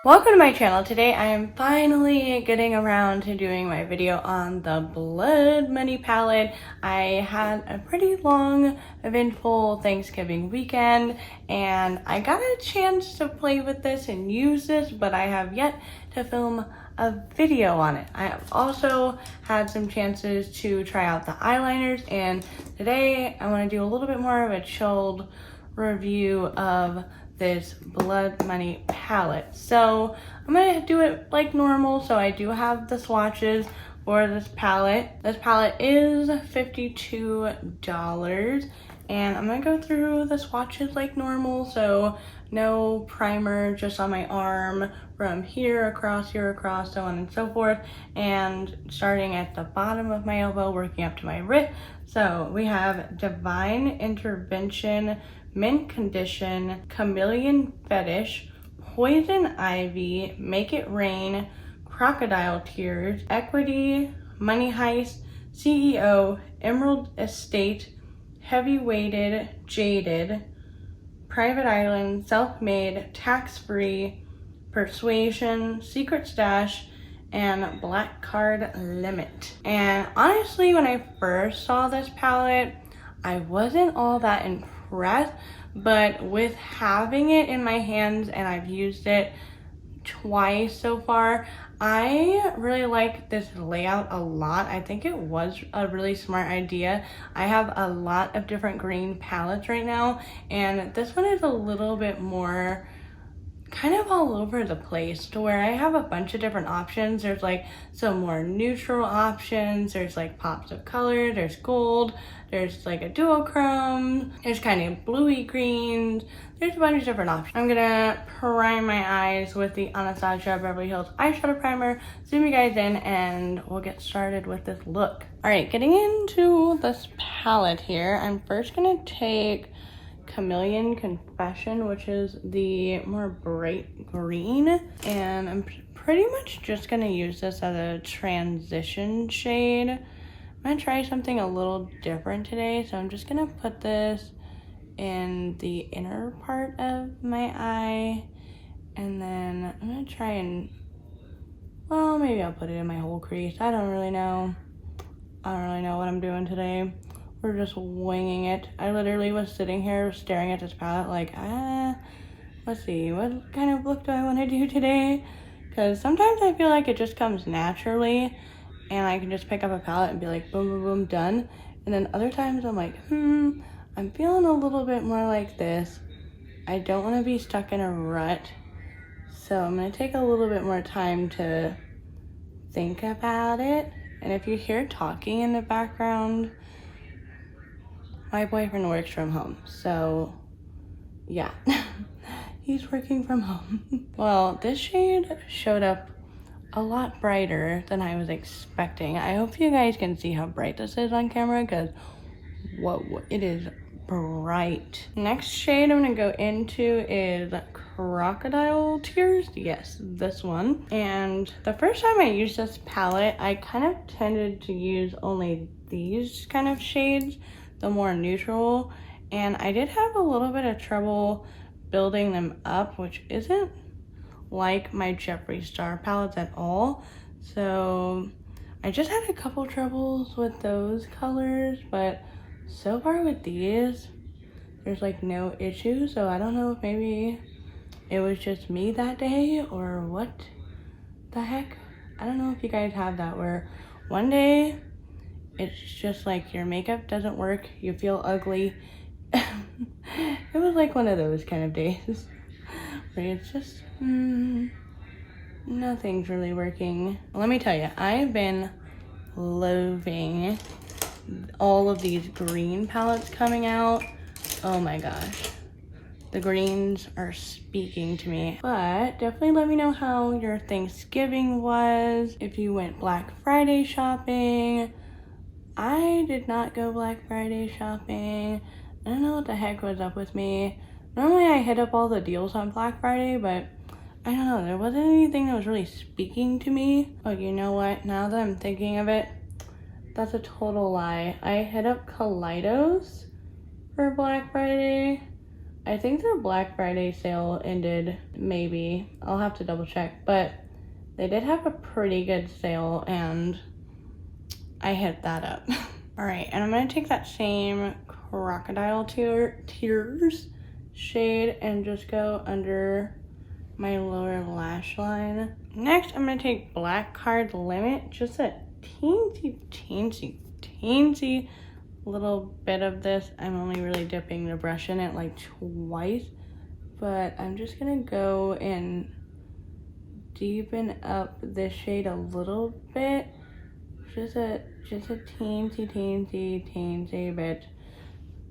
Welcome to my channel. Today I am finally getting around to doing my video on the Blood Money palette. I had a pretty long, eventful Thanksgiving weekend and I got a chance to play with this and use this, but I have yet to film a video on it. I have also had some chances to try out the eyeliners, and today I want to do a little bit more of a chilled review of this Blood Money palette. So I'm gonna do it like normal. So I do have the swatches for this palette. This palette is $52 and I'm gonna go through the swatches like normal. So no primer, just on my arm from here across, so on and so forth, and starting at the bottom of my elbow working up to my wrist. So we have Divine Intervention, Mint Condition, Chameleon Fetish, Poison Ivy, Make It Rain, Crocodile Tears, Equity, Money Heist, CEO, Emerald Estate, Heavy Weighted, Jaded, Private Island, Self-Made, Tax Free, Persuasion, Secret Stash, and Black Card Limit. And honestly, when I first saw this palette, I wasn't all that impressed, but with having it in my hands, and I've used it twice so far, I really like this layout a lot. I think it was a really smart idea. I have a lot of different green palettes right now, and this one is a little bit more kind of all over the place, to where I have a bunch of different options. There's like some more neutral options, there's like pops of color, there's gold, there's like a duochrome, there's kind of bluey greens, there's a bunch of different options. I'm gonna prime my eyes with the Anastasia Beverly Hills eyeshadow primer, zoom you guys in, and we'll get started with this look. All right, getting into this palette here, I'm first gonna take Chameleon Confession, which is the more bright green, and I'm pretty much just gonna use this as a transition shade. I'm gonna try something a little different today, so I'm just gonna put this in the inner part of my eye, and then I'm gonna try and, well, maybe I'll put it in my whole crease. I don't really know what I'm doing today. We're just winging it. I literally was sitting here staring at this palette like, let's see, what kind of look do I want to do today? Because sometimes I feel like it just comes naturally and I can just pick up a palette and be like, boom, boom, boom, done. And then other times I'm like, I'm feeling a little bit more like this. I don't want to be stuck in a rut. So I'm going to take a little bit more time to think about it. And if you hear talking in the background, my boyfriend works from home, so yeah, he's working from home. Well, this shade showed up a lot brighter than I was expecting. I hope you guys can see how bright this is on camera, because it is bright. Next shade I'm gonna go into is Crocodile Tears. Yes, this one. And the first time I used this palette, I kind of tended to use only these kind of shades, the more neutral, and I did have a little bit of trouble building them up, which isn't like my Jeffree Star palettes at all. So I just had a couple troubles with those colors, but so far with these, there's like no issue. So I don't know if maybe it was just me that day or what the heck. I don't know if you guys have that, where one day it's just like your makeup doesn't work, you feel ugly. It was like one of those kind of days where it's just nothing's really working. Let me tell you, I've been loving all of these green palettes coming out. Oh my gosh, the greens are speaking to me. But definitely let me know how your Thanksgiving was, if you went Black Friday shopping. I did not go Black Friday shopping. I don't know what the heck was up with me. Normally I hit up all the deals on Black Friday, but I don't know, there wasn't anything that was really speaking to me. Oh, you know what? Now that I'm thinking of it, that's a total lie. I hit up Kaleidos for Black Friday, I think their Black Friday sale ended, maybe. I'll have to double check, but they did have a pretty good sale and I hit that up. All right, and I'm gonna take that same Crocodile Tears shade and just go under my lower lash line. Next, I'm gonna take Black Card Limit, just a teensy little bit of this. I'm only really dipping the brush in it like twice, but I'm just gonna go and deepen up this shade a little bit. Just a teensy bit.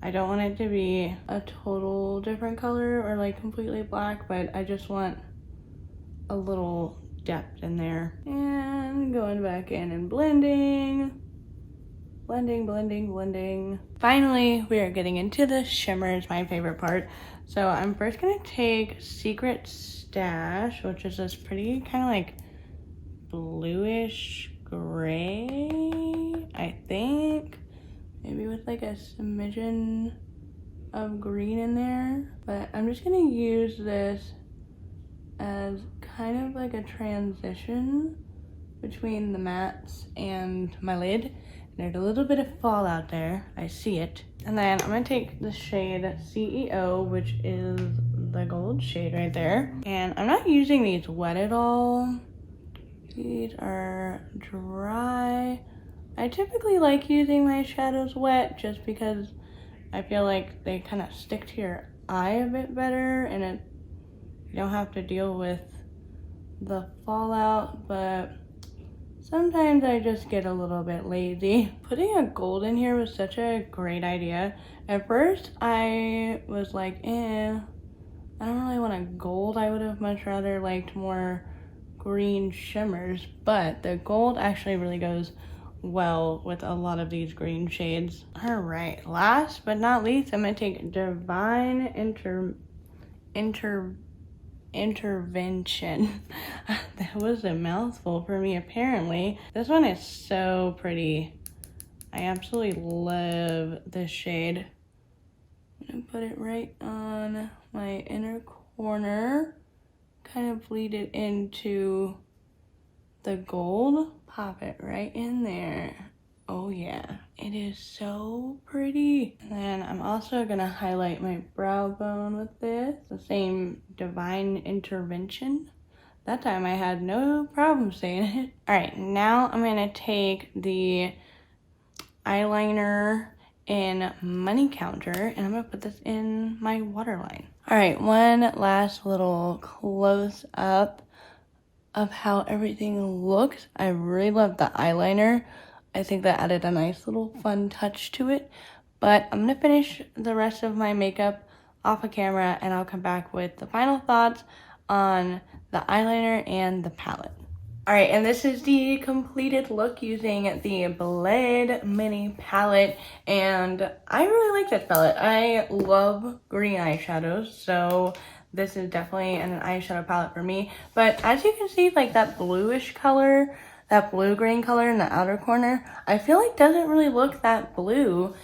I don't want it to be a total different color or like completely black, but I just want a little depth in there. And going back in and blending. Finally, we are getting into the shimmers, my favorite part. So I'm first gonna take Secret Stash, which is this pretty kind of like bluish gray, I think. Maybe with like a smidgen of green in there. But I'm just gonna use this as kind of like a transition between the mattes and my lid. There's a little bit of fallout there, I see it. And then I'm gonna take the shade CEO, which is the gold shade right there. And I'm not using these wet at all. These are dry. I typically like using my shadows wet just because I feel like they kind of stick to your eye a bit better and you don't have to deal with the fallout, but sometimes I just get a little bit lazy. Putting a gold in here was such a great idea. At first, I was like, I don't really want a gold. I would have much rather liked more green shimmers, but the gold actually really goes well with a lot of these green shades. All right, last but not least, I'm gonna take Divine Intervention. That was a mouthful for me, apparently. This one is so pretty. I absolutely love this shade. I'm gonna put it right on my inner corner, kind of bleed it into the gold, pop it right in there. Oh yeah, it is so pretty. And then I'm also gonna highlight my brow bone with this, the same Divine Intervention. That time I had no problem saying it. All right, now I'm gonna take the eyeliner in Money Counter and I'm gonna put this in my waterline. All right, one last little close up of how everything looks. I really love the eyeliner. I think that added a nice little fun touch to it. But I'm gonna finish the rest of my makeup off of camera and I'll come back with the final thoughts on the eyeliner and the palette. All right, and this is the completed look using the Bled Mini palette, and I really like this palette. I love green eyeshadows, so this is definitely an eyeshadow palette for me. But as you can see, like that bluish color, that blue-green color in the outer corner, I feel like doesn't really look that blue,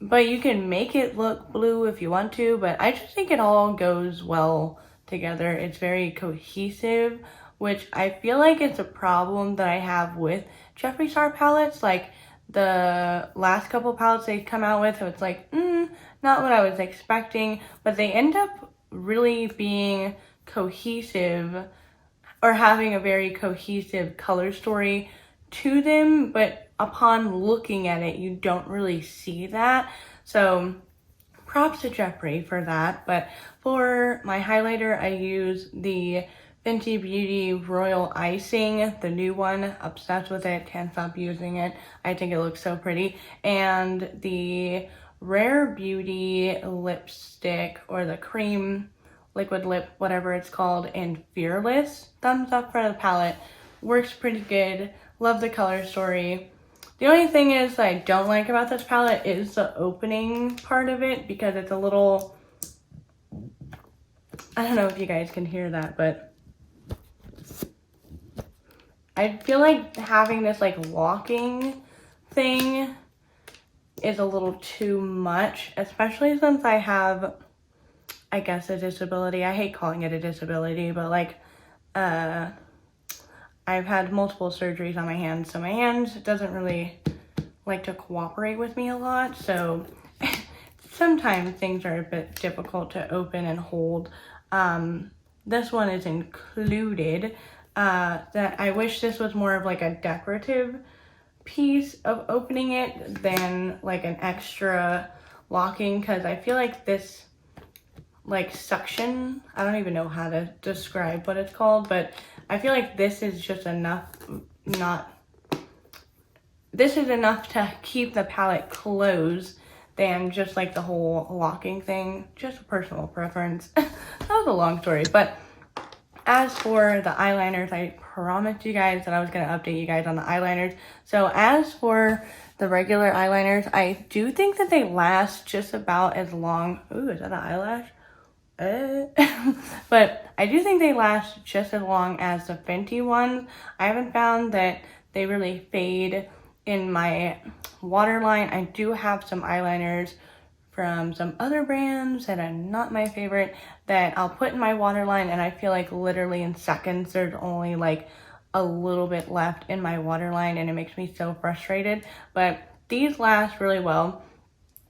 but you can make it look blue if you want to, but I just think it all goes well together. It's very cohesive, which I feel like it's a problem that I have with Jeffree Star palettes. Like the last couple palettes they come out with, so it's like, not what I was expecting, but they end up really being cohesive or having a very cohesive color story to them, but upon looking at it, you don't really see that. So props to Jeffree for that. But for my highlighter, I use the Fenty Beauty Royal Icing, the new one. Obsessed with it, can't stop using it. I think it looks so pretty. And the Rare Beauty lipstick, or the cream liquid lip, whatever it's called, in Fearless. Thumbs up for the palette. Works pretty good. Love the color story. The only thing is that I don't like about this palette is the opening part of it, because it's a little, I don't know if you guys can hear that, but I feel like having this like locking thing is a little too much, especially since I have I guess, a disability. I hate calling it a disability, but like, I've had multiple surgeries on my hands, so my hand doesn't really like to cooperate with me a lot, so sometimes things are a bit difficult to open and hold. This one is included. That I wish this was more of like a decorative piece of opening it than like an extra locking, because I feel like this like suction, I don't even know how to describe what it's called, but I feel like this is just enough, this is enough to keep the palette closed than just like the whole locking thing. Just a personal preference. That was a long story, but as for the eyeliners, I promised you guys that I was going to update you guys on the eyeliners. So as for the regular eyeliners, I do think that they last just about as long. Ooh, is that an eyelash? But I do think they last just as long as the Fenty ones. I haven't found that they really fade in my waterline. I do have some eyeliners from some other brands that are not my favorite that I'll put in my waterline, and I feel like literally in seconds there's only like a little bit left in my waterline, and it makes me so frustrated. But these last really well.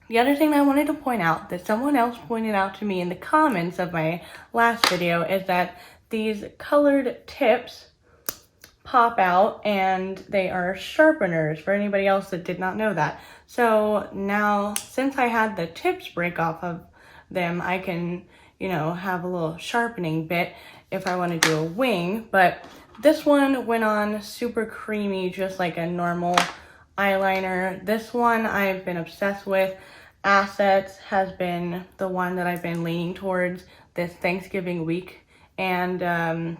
The other thing I wanted to point out that someone else pointed out to me in the comments of my last video is that these colored tips pop out and they are sharpeners, for anybody else that did not know that. So now, since I had the tips break off of them, I can, you know, have a little sharpening bit if I want to do a wing. But this one went on super creamy, just like a normal eyeliner. This one I've been obsessed with. Assets has been the one that I've been leaning towards this Thanksgiving week, and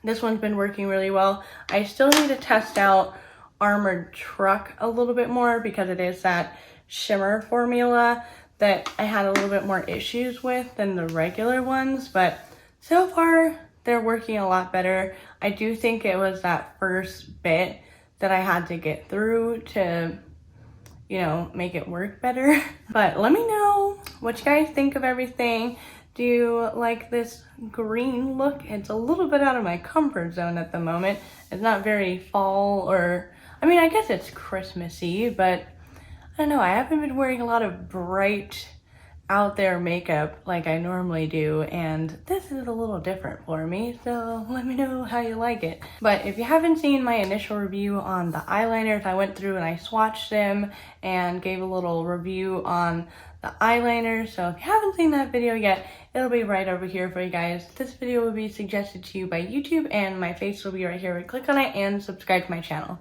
this one's been working really well. I still need to test out Armored Truck a little bit more because it is that shimmer formula that I had a little bit more issues with than the regular ones, but so far they're working a lot better. I do think it was that first bit that I had to get through to, you know, make it work better. But let me know what you guys think of everything. Do you like this green look? It's a little bit out of my comfort zone at the moment. It's not very fall, or, I mean, I guess it's Christmassy, but I don't know. I haven't been wearing a lot of bright out there makeup like I normally do, and this is a little different for me, so let me know how you like it. But if you haven't seen my initial review on the eyeliners, I went through and I swatched them and gave a little review on the eyeliner. So if you haven't seen that video yet, it'll be right over here for you guys. This video will be suggested to you by YouTube, and my face will be right here. Click on it and subscribe to my channel.